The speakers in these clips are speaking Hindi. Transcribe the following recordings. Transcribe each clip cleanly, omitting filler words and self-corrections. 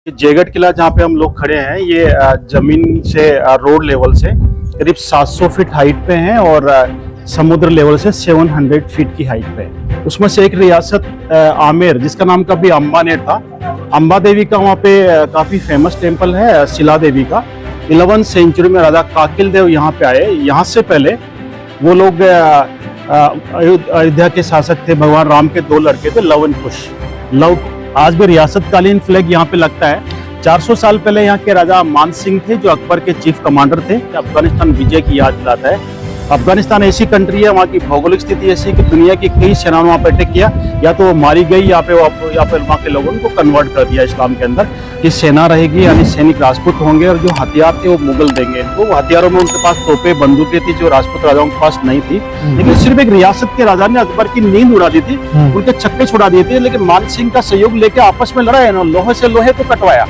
जयगढ़ किला जहाँ पे हम लोग खड़े हैं ये जमीन से रोड लेवल से करीब 700 फीट हाइट पे है और समुद्र लेवल से 700 फीट की हाइट पे है। उसमें से एक रियासत आमेर जिसका नाम कभी अंबानेर था, अंबा देवी का वहाँ पे काफी फेमस टेम्पल है शिला देवी का। 11वीं सेंचुरी में राजा काकिल देव यहाँ पे आए। यहाँ से पहले वो लोग अयोध्या के शासक थे, भगवान राम के 2 लड़के थे, लव एंड कुश। आज भी रियासतकालीन फ्लैग यहाँ पे लगता है। 400 साल पहले यहाँ के राजा मान सिंह थे जो अकबर के चीफ कमांडर थे। अफगानिस्तान विजय की याद दिलाता है। अफगानिस्तान ऐसी कंट्री है, वहाँ की भौगोलिक स्थिति ऐसी कि दुनिया की कई सेनाओं ने वहाँ पे अटैक किया, या तो वो मारी गई या फिर वहाँ के लोगों को कन्वर्ट कर दिया इस्लाम के अंदर कि सेना रहेगी, यानी सैनिक राजपूत होंगे और जो हथियार थे वो मुगल देंगे। तो वो हथियारों में उनके पास तोपे बंदूकें थी जो राजपूत राजाओं के पास नहीं थी। लेकिन सिर्फ एक रियासत के राजा ने अकबर की नींद उड़ा दी थी, उनके छक्के छुड़ा दिए थे। लेकिन मान सिंह का सहयोग लेके आपस में लड़ा है ना, लोहे से लोहे को कटवाया।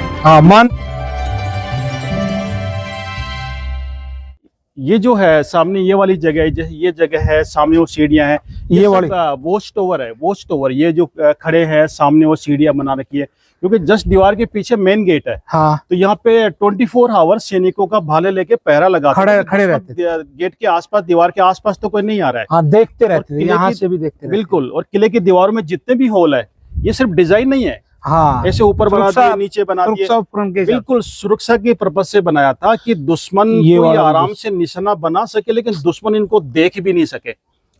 ये जो है सामने ये वाली जगह, ये जगह है सामने वो सीढ़ियां हैं, ये वाली वॉच टावर है। वॉच टावर ये जो खड़े हैं सामने वो सीढ़ियां बना रखी है क्योंकि जस्ट दीवार के पीछे मेन गेट है। हाँ। तो यहाँ पे 24 आवर्स सैनिकों का भाले लेके पहरा लगा खड़े रहते थे। गेट के आसपास, दीवार के आसपास तो कोई नहीं आ रहा है। हाँ, देखते रहते थे, यहाँ से भी देखते रहते। बिल्कुल। और किले की दीवारों में जितने भी होल है ये सिर्फ डिजाइन नहीं है। हाँ, ऐसे ऊपर बना दिए, नीचे बना दिए, बिल्कुल सुरक्षा की पर्पज से बनाया था कि दुश्मन कोई आराम से निशाना बना सके लेकिन दुश्मन इनको देख भी नहीं सके।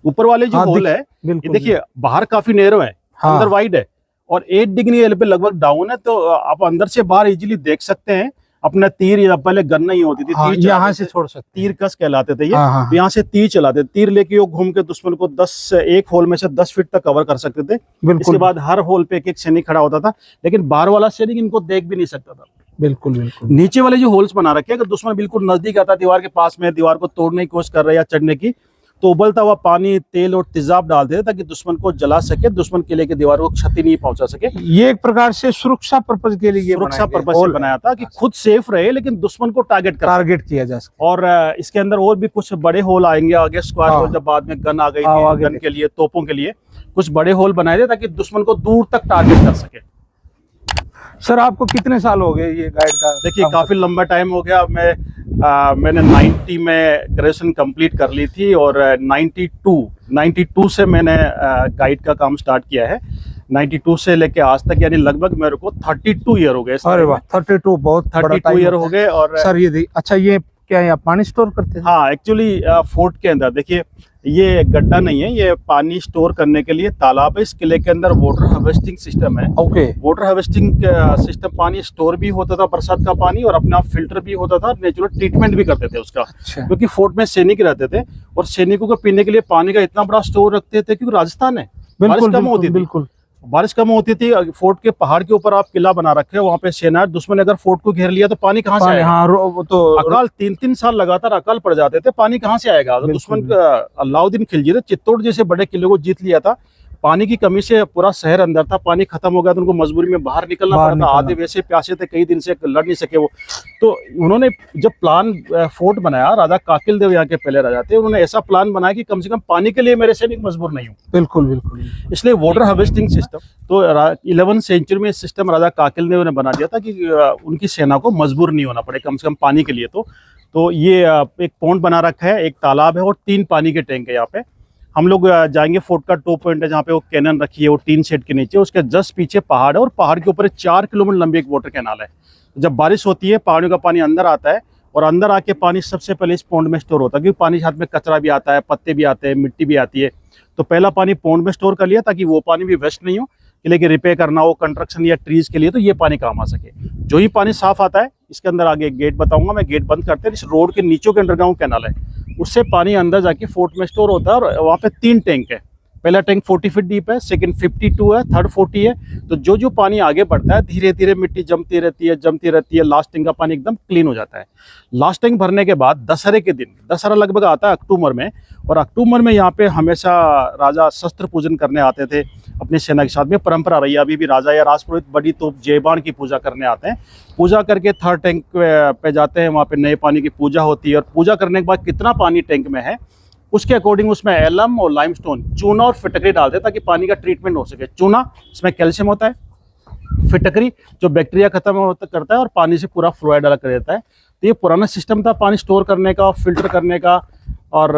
ऊपर वाले जो होल है ये देखिए, बाहर काफी नैरो है, अंदर वाइड है और 8 डिग्री एल पे लगभग डाउन है, तो आप अंदर से बाहर इजीली देख सकते हैं। अपना तीर या पहले गन नहीं होती थी, तीर यहाँ से छोड़ सकते, तीर कस कहलाते थे ये। तो यहाँ से तीर चलाते, तीर लेके वो घूम के दुश्मन को 1 होल में से 10 फीट तक कवर कर सकते थे। इसके बाद हर होल पे एक सैनिक खड़ा होता था, लेकिन बाहर वाला सैनिक इनको देख भी नहीं सकता था। बिल्कुल बिल्कुल। नीचे वाले जो होल्स बना रखे हैं, अगर दुश्मन बिल्कुल नजदीक आता, दीवार के पास में, दीवार को तोड़ने की कोशिश कर रहे या चढ़ने की, तो उबलता हुआ पानी, तेल और तेजाब डाल देते ताकि दुश्मन को जला सके, दुश्मन किले की दीवार को क्षति नहीं पहुंचा सके। ये एक प्रकार से सुरक्षा पर्पज के लिए, सुरक्षा पर्पज से बनाया था कि खुद सेफ रहे लेकिन दुश्मन को टारगेट किया जा सके। और इसके अंदर और भी कुछ बड़े होल आएंगे आगे, स्क्वायर होल जब बाद में गन आ गई थी, गन के लिए, तोपों के लिए कुछ बड़े होल बनाए थे ताकि दुश्मन को दूर तक टारगेट कर सके। सर, आपको कितने साल हो गए ये गाइड का? देखिए, काफी लंबा टाइम हो गया। मैंने 90 में ग्रेजुएशन कंप्लीट कर ली थी और 92 से मैंने गाइड का काम स्टार्ट किया है। 92 से लेके आज तक, यानी लगभग मेरे को 32 ईयर हो गए। अरे वाह, 32 बहुत 32 ईयर हो गए। और सर ये अच्छा, ये क्या है, पानी स्टोर करते हैं? हाँ, एक्चुअली फोर्ट के अंदर देखिए, ये गड्ढा नहीं है, ये पानी स्टोर करने के लिए तालाब है। इस किले के अंदर वाटर हार्वेस्टिंग सिस्टम है। ओके। वाटर हार्वेस्टिंग सिस्टम, पानी स्टोर भी होता था, बरसात का पानी, और अपना फिल्टर भी होता था, नेचुरल ट्रीटमेंट भी करते थे उसका। अच्छा। क्योंकि फोर्ट में सैनिक रहते थे और सैनिकों को पीने के लिए पानी का इतना बड़ा स्टोर रखते थे क्योंकि राजस्थान है, बारिश कम होती थी। बिल्कुल, बारिश कम होती थी। फोर्ट के पहाड़ के ऊपर आप किला बना रखे हो, वहाँ पे सेना, दुश्मन अगर फोर्ट को घेर लिया तो पानी कहाँ से आएगा? हाँ, वो तो अकाल 3-3 साल लगातार अकाल पड़ जाते थे, पानी कहाँ से आएगा? तो दुश्मन अलाउद्दीन खिलजी ने चित्तौड़ जैसे बड़े किले को जीत लिया था। पानी की कमी से पूरा शहर अंदर था, पानी खत्म हो गया तो उनको मजबूरी में बाहर निकलना पड़ा था। आधे वैसे प्यासे थे, कई दिन से लड़ नहीं सके वो। तो उन्होंने जब प्लान फोर्ट बनाया, राजा काकिल देव यहाँ के पहले राजा थे, उन्होंने ऐसा प्लान बनाया कि कम से कम पानी के लिए मेरे सैनिक मजबूर नहीं हो। बिल्कुल बिल्कुल। इसलिए वाटर हार्वेस्टिंग सिस्टम तो 11वीं सेंचुरी में सिस्टम राजा काकिल देव ने बना दिया था कि उनकी सेना को मजबूर नहीं होना पड़े कम से कम पानी के लिए। तो ये एक पॉन्ड बना रखा है, एक तालाब है और 3 पानी के टैंक है यहाँ पे। हम लोग जाएंगे, फोर्ट का टॉप पॉइंट है जहाँ पे वो कैनन रखी है, वो टीन शेड के नीचे, उसके जस्ट पीछे पहाड़ है और पहाड़ के ऊपर 4 किलोमीटर लंबी एक वाटर कैनाल है। जब बारिश होती है, पहाड़ियों का पानी अंदर आता है और अंदर आके पानी सबसे पहले इस पॉन्ड में स्टोर होता है क्योंकि पानी के साथ में कचरा भी आता है, पत्ते भी आते हैं, मिट्टी भी आती है। तो पहला पानी पॉन्ड में स्टोर कर लिया ताकि वो पानी भी वेस्ट नहीं हो, किले के रिपेयर करना हो, कंस्ट्रक्शन या ट्रीज के लिए, तो ये पानी काम आ सके। जो ही पानी साफ आता है, इसके अंदर आगे एक गेट बताऊंगा मैं, गेट बंद करते हैं। इस रोड के नीचे के अंडरग्राउंड कैनाल है, उससे पानी अंदर जाके फोर्ट में स्टोर होता है। और वहाँ पे 3 टैंक है। पहला टैंक 40 फीट डीप है, सेकंड 52 है, थर्ड 40 है। तो जो पानी आगे बढ़ता है, धीरे धीरे मिट्टी जमती रहती है, लास्ट टैंक का पानी एकदम क्लीन हो जाता है। लास्ट टैंक भरने के बाद दशहरे के दिन, दशहरा लगभग आता है अक्टूबर में, और अक्टूबर में यहाँ पे हमेशा राजा शस्त्र पूजन करने आते थे अपनी सेना के साथ में। परंपरा रही है, अभी भी राजा या राजपुरोहित बड़ी तोप जयबान की पूजा करने आते हैं। पूजा करके थर्ड टैंक पे जाते हैं, वहाँ पे नए पानी की पूजा होती है और पूजा करने के बाद कितना पानी टैंक में है उसके अकॉर्डिंग उसमें एलम और लाइमस्टोन, चूना और फिटकरी डालते हैं ताकि पानी का ट्रीटमेंट हो सके। चूना, इसमें कैल्शियम होता है, फिटकरी जो बैक्टीरिया खत्म करता है और पानी से पूरा फ्लोराइड अलग कर देता है। तो ये पुराना सिस्टम था पानी स्टोर करने का, फिल्टर करने का और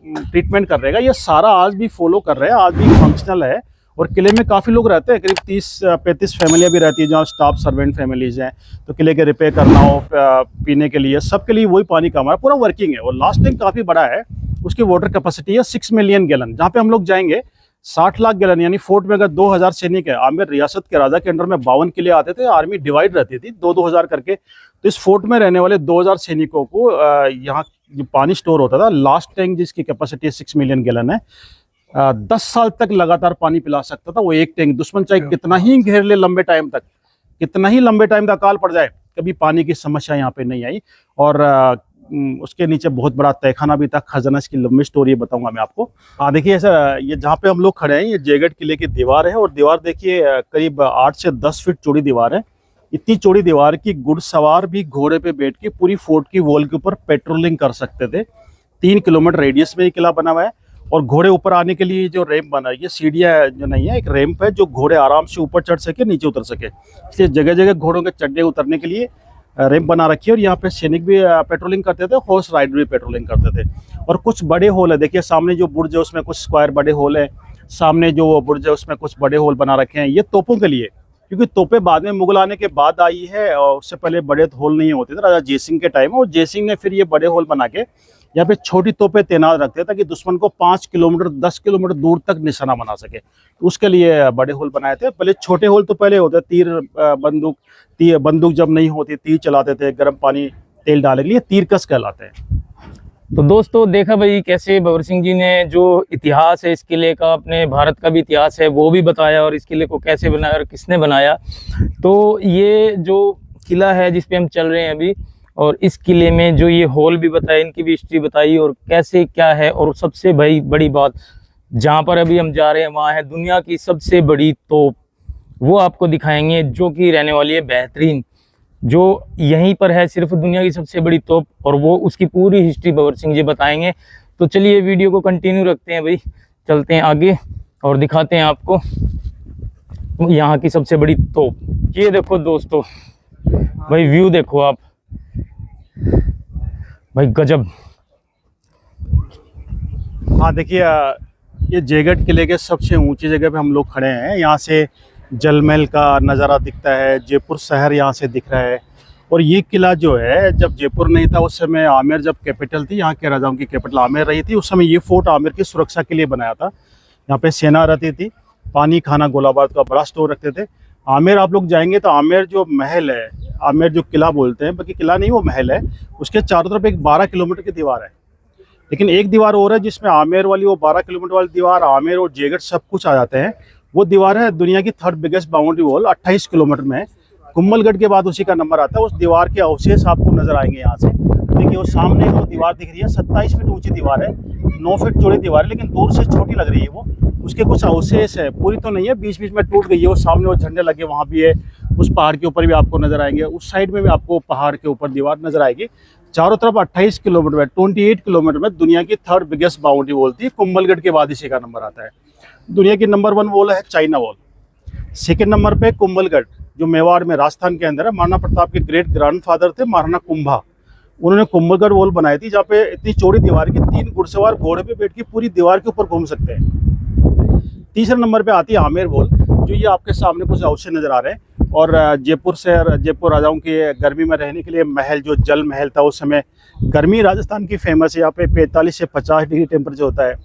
ट्रीटमेंट करने का, ये सारा आज भी फॉलो कर रहे हैं, आज भी फंक्शनल है। और किले में काफ़ी लोग रहते हैं, करीब 30-35 फैमिलियाँ भी रहती है जहाँ स्टाफ सर्वेंट फैमिलीज हैं। तो किले के रिपेयर करना हो, पीने के लिए, सबके लिए वही पानी का हमारा पूरा वर्किंग है। और लास्ट टैंक काफ़ी बड़ा है, उसकी वाटर कैपेसिटी है 6 मिलियन गैलन। जहाँ पे हम लोग जाएंगे 60 लाख गैलन, यानी फोर्ट में अगर 2000 सैनिक है, आमिर रियासत के राजा के अंडर में 52 किले आते थे, आर्मी डिवाइड रहती थी 2-2 हज़ार करके। तो इस फोर्ट में रहने वाले 2000 सैनिकों को यहाँ जो पानी स्टोर होता था, लास्ट टैंक जिसकी कैपेसिटी 6 मिलियन गैलन है, 10 साल तक लगातार पानी पिला सकता था वो एक टैंक। दुश्मन चाहे कितना ही घेर ले लंबे टाइम तक, कितना ही लंबे टाइम तक अकाल पड़ जाए, कभी पानी की समस्या यहाँ पे नहीं आई। और उसके नीचे बहुत बड़ा तहखाना भी था, खजाना, इसकी लंबी स्टोरी बताऊंगा मैं आपको। हाँ देखिए, ऐसा ये जहाँ पे हम लोग खड़े हैं, ये जयगढ़ किले की दीवार है। और दीवार देखिए करीब 8 से 10 फीट चौड़ी दीवार है। इतनी चौड़ी दीवार की घुड़सवार भी घोड़े पे बैठ के पूरी फोर्ट की वॉल के ऊपर पेट्रोलिंग कर सकते थे। 3 किलोमीटर रेडियस में ये किला बना हुआ है। और घोड़े ऊपर आने के लिए जो रैंप बना है, ये सीढ़ियाँ जो नहीं है, एक रैंप है जो घोड़े आराम से ऊपर चढ़ सके, नीचे उतर सके। इसलिए जगह जगह घोड़ों के चढ़ने उतरने के लिए रैंप बना रखी है। और यहाँ पे सैनिक भी पेट्रोलिंग करते थे, हॉर्स राइडर भी पेट्रोलिंग करते थे। और कुछ बड़े होल है, देखिए सामने जो बुर्ज है उसमें कुछ स्क्वायर बड़े होल है, सामने जो बुर्ज है उसमें कुछ बड़े होल बना रखे हैं, ये तोपों के लिए, क्योंकि तोपें बाद में मुगल आने के बाद आई है और उससे पहले बड़े होल नहीं होते थे राजा जयसिंह के टाइम में। और जयसिंह ने फिर ये बड़े होल बना के यहाँ पे छोटी तोपें तैनात रखते थे ताकि दुश्मन को 5 किलोमीटर 10 किलोमीटर दूर तक निशाना बना सके। तो उसके लिए बड़े होल बनाए थे। पहले छोटे होल तो पहले होते, तीर बंदूक जब नहीं होती तीर चलाते थे, गर्म पानी तेल डालने के लिए, तीरकस कहलाते हैं। तो दोस्तों देखा भाई कैसे बबर सिंह जी ने जो इतिहास है इस किले का, अपने भारत का भी इतिहास है वो भी बताया, और इस किले को कैसे बनाया और किसने बनाया। तो ये जो किला है जिस पे हम चल रहे हैं अभी, और इस किले में जो ये हॉल भी बताया, इनकी भी हिस्ट्री बताई और कैसे क्या है। और सबसे भाई बड़ी बात, जहाँ पर अभी हम जा रहे हैं वहाँ है दुनिया की सबसे बड़ी तोप, वो आपको दिखाएंगे, जो कि रहने वाली है बेहतरीन, जो यहीं पर है सिर्फ दुनिया की सबसे बड़ी तोप। और वो उसकी पूरी हिस्ट्री बबर सिंह जी बताएंगे। तो चलिए वीडियो को कंटिन्यू रखते हैं भाई, चलते हैं आगे और दिखाते हैं आपको यहाँ की सबसे बड़ी तोप। ये देखो दोस्तों भाई, व्यू देखो आप भाई, गजब। हाँ देखिए, ये जयगढ़ किले के सबसे ऊंची जगह पे हम लोग खड़े हैं। यहाँ से जल महल का नज़ारा दिखता है, जयपुर शहर यहाँ से दिख रहा है। और ये किला जो है, जब जयपुर नहीं था उस समय आमेर जब कैपिटल थी, यहाँ के राजाओं की कैपिटल आमेर रही थी, उस समय ये फोर्ट आमेर की सुरक्षा के लिए बनाया था। यहाँ पे सेना रहती थी, पानी, खाना, गोला बारूद का बड़ा स्टोर रखते थे। आमेर आप लोग जाएंगे तो आमेर जो महल है, आमेर जो किला बोलते हैं, बाकी किला नहीं वो महल है, उसके चारों तरफ एक 12 किलोमीटर की दीवार है। लेकिन एक दीवार और है जिसमें आमेर वाली, वो 12 किलोमीटर वाली दीवार, आमेर और जयगढ़ सब कुछ आ जाते हैं। वो दीवार है दुनिया की 3rd biggest boundary wall, 28 kilometre में है। कुंभलगढ़ के बाद उसी का नंबर आता है। उस दीवार के अवशेष आपको नजर आएंगे यहाँ से। देखिए वो सामने वो दीवार दिख रही है, 27 फीट ऊंची दीवार है, 9 फीट चौड़ी दीवार है, लेकिन दूर से छोटी लग रही है वो। उसके कुछ अवशेष है, पूरी तो नहीं है, बीच बीच में टूट गई है। वो सामने वो झंडे लगे वहाँ भी है, उस पहाड़ के ऊपर भी आपको नजर आएंगे, उस साइड में भी आपको पहाड़ के ऊपर दीवार नजर आएगी। चारों तरफ 28 किलोमीटर में, 28 किलोमीटर में दुनिया की 3rd बिगेस्ट बाउंड्री वॉल थी। कुंभलगढ़ के बाद इसी का नंबर आता है। दुनिया की नंबर 1 वॉल है चाइना वॉल। सेकेंड नंबर पे कुंभलगढ़, जो मेवाड़ में राजस्थान के अंदर है। महाराणा प्रताप के ग्रेट ग्रैंडफादर थे महाराणा कुंभा, उन्होंने कुंभलगढ़ वॉल बनाई थी, जहाँ पे इतनी चौड़ी दीवार की 3 घुड़सवार घोड़े पे बैठ के पूरी दीवार के ऊपर घूम सकते हैं। तीसरे नंबर पे आती है आमेर वॉल, जो ये आपके सामने कुछ अवशेष नजर आ रहे हैं। और जयपुर राजाओं के गर्मी में रहने के लिए महल, जो जल महल था उस समय, गर्मी राजस्थान की फेमस है, यहाँ पे 45 से 50 डिग्री टेम्परेचर होता है।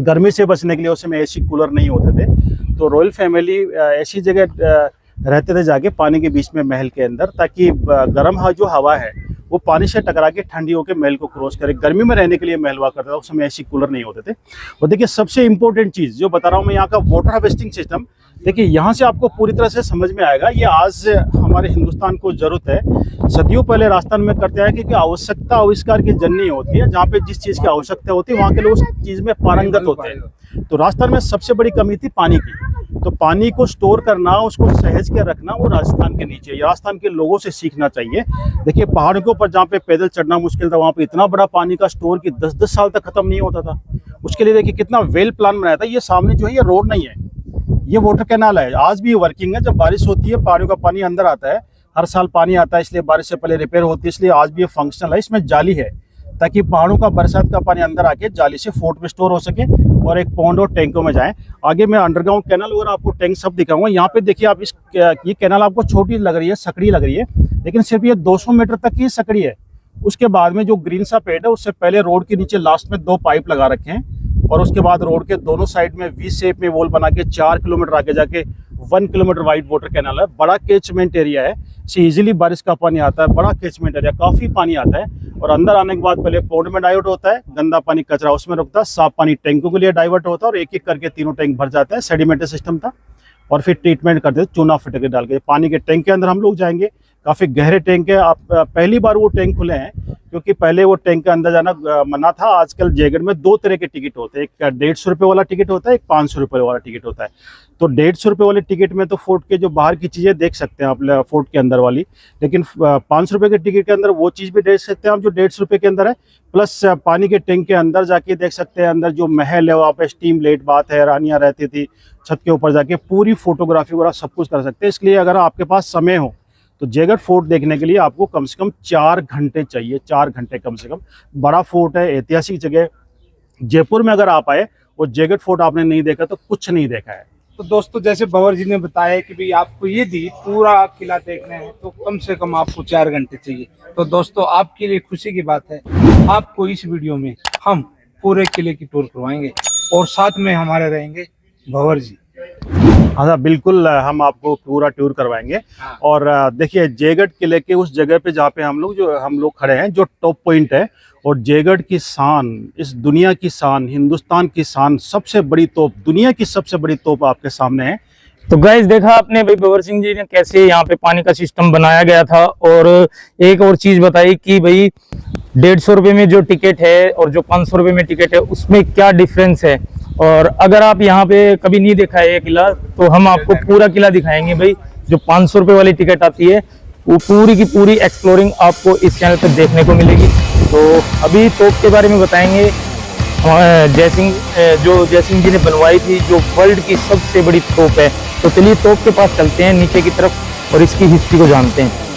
गर्मी से बचने के लिए उस समय एसी कूलर नहीं होते थे, तो रॉयल फैमिली ऐसी जगह रहते थे जाके पानी के बीच में महल के अंदर, ताकि गर्म जो हवा है वो पानी से टकरा के ठंडी होकर महल को क्रॉस करे। गर्मी में रहने के लिए महल हुआ करता था, उस समय ऐसी कूलर नहीं होते थे। और देखिए सबसे इंपॉर्टेंट चीज़ जो बता रहा हूँ मैं, यहाँ का वाटर हार्वेस्टिंग सिस्टम। देखिए यहाँ से आपको पूरी तरह से समझ में आएगा, ये आज हमारे हिंदुस्तान को जरूरत है। सदियों पहले राजस्थान में करते हैं, क्योंकि आवश्यकता आविष्कार की जननी होती है। जहाँ पे जिस चीज़ की आवश्यकता होती है वहाँ के लोग उस चीज़ में पारंगत होते हैं। तो राजस्थान में सबसे बड़ी कमी थी पानी की। तो पानी को स्टोर करना, उसको सहेज के रखना, वो राजस्थान के नीचे, राजस्थान के लोगों से सीखना चाहिए। देखिए पहाड़ों के ऊपर जहाँ पे पैदल चढ़ना मुश्किल था, वहाँ पे इतना बड़ा पानी का स्टोर कि 10-10 साल तक खत्म नहीं होता था। उसके लिए देखिए कितना वेल प्लान बनाया था। ये सामने जो है ये रोड नहीं है, ये वाटर कैनाल है, आज भी वर्किंग है। जब बारिश होती है पहाड़ियों का पानी अंदर आता है, हर साल पानी आता है, इसलिए बारिश से पहले रिपेयर होती है, इसलिए आज भी ये फंक्शनल है। इसमें जाली है ताकि पहाड़ों का बरसात का पानी अंदर आके जाली से फोर्ट में स्टोर हो सके और एक पौंड और टैंकों में जाए। आगे मैं अंडरग्राउंड कैनाल और आपको टैंक सब दिखाऊंगा। यहाँ पे देखिए आप, इस ये कैनाल आपको छोटी लग रही है, सकड़ी लग रही है, लेकिन सिर्फ ये 200 मीटर तक की सकड़ी है। उसके बाद में जो ग्रीन सा पेड़ है, उससे पहले रोड के नीचे लास्ट में 2 पाइप लगा रखे हैं, और उसके बाद रोड के दोनों साइड में वी शेप में वॉल बना के 4 किलोमीटर आगे जाके 1 किलोमीटर वाइड वाटर कैनाल है। बड़ा कैचमेंट एरिया है, इससे इजीली बारिश का पानी आता है। बड़ा कैचमेंट एरिया, काफ़ी पानी आता है। और अंदर आने के बाद पहले पौंड में डाइवर्ट होता है, गंदा पानी कचरा उसमें रुकता है, साफ पानी टैंकों के लिए डाइवर्ट होता है, और एक एक करके तीनों टैंक भर जाते हैं। सेडिमेंट्री सिस्टम था, और फिर ट्रीटमेंट करते थे चूना फिटके डाल के। पानी के टैंक के अंदर हम लोग जाएंगे, काफ़ी गहरे टैंक है। आप पहली बार वो टैंक खुले हैं, क्योंकि पहले वो टैंक के अंदर जाना मना था। आजकल जयगढ़ में 2 तरह के टिकट होते हैं, एक 150 रुपये वाला टिकट होता है, एक 500 रुपये वाला टिकट होता है। तो 150 रुपये वाले टिकट में तो फोर्ट के जो बाहर की चीज़ें देख सकते हैं आप, फोर्ट के अंदर वाली, लेकिन 500 रुपये के टिकट के अंदर वो चीज़ भी देख सकते हैं आप जो 150 रुपये के अंदर है। प्लस पानी के टैंक के अंदर जाके देख सकते हैं, अंदर जो महल है वहाँ पे स्टीम लेट बात है, रानियाँ रहती थी, छत के ऊपर जाके पूरी फोटोग्राफी वगैरह सब कुछ कर सकते हैं। इसलिए अगर आपके पास समय हो तो जयगढ़ फोर्ट देखने के लिए आपको कम से कम 4 घंटे चाहिए, 4 घंटे कम से कम। बड़ा फोर्ट है, ऐतिहासिक जगह। जयपुर में अगर आप आए और जयगढ़ फोर्ट आपने नहीं देखा तो कुछ नहीं देखा है। तो दोस्तों, जैसे भंवर जी ने बताया कि भाई आपको यदि पूरा किला देखना है तो कम से कम आपको 4 घंटे चाहिए। तो दोस्तों, आपके लिए खुशी की बात है, आपको इस वीडियो में हम पूरे किले की टूर करवाएंगे, और साथ में हमारे रहेंगे भंवर जी। हाँ बिल्कुल, हम आपको पूरा टूर करवाएंगे। हाँ। और देखिए, जयगढ़ किले के उस जगह पे जहाँ पे हम लोग खड़े हैं, जो टॉप पॉइंट है, और जयगढ़ की शान, इस दुनिया की शान, हिंदुस्तान की शान, सबसे बड़ी तोप, दुनिया की सबसे बड़ी तोप आपके सामने है। तो गाइस, देखा आपने भाई भंवर सिंह जी ने कैसे यहाँ पे पानी का सिस्टम बनाया गया था। और एक और चीज बताई कि भाई 150 रुपये में जो टिकट है और जो 500 रुपये में टिकट है, उसमें क्या डिफरेंस है। और अगर आप यहाँ पे कभी नहीं देखा है ये किला, तो हम आपको पूरा किला दिखाएंगे भाई। जो 500 रुपये वाली टिकट आती है, वो पूरी की पूरी एक्सप्लोरिंग आपको इस चैनल पे देखने को मिलेगी। तो अभी तोप के बारे में बताएंगे। जयसिंह जी ने बनवाई थी, जो वर्ल्ड की सबसे बड़ी तोप है। तो चलिए तोप के पास चलते हैं नीचे की तरफ और इसकी हिस्ट्री को जानते हैं।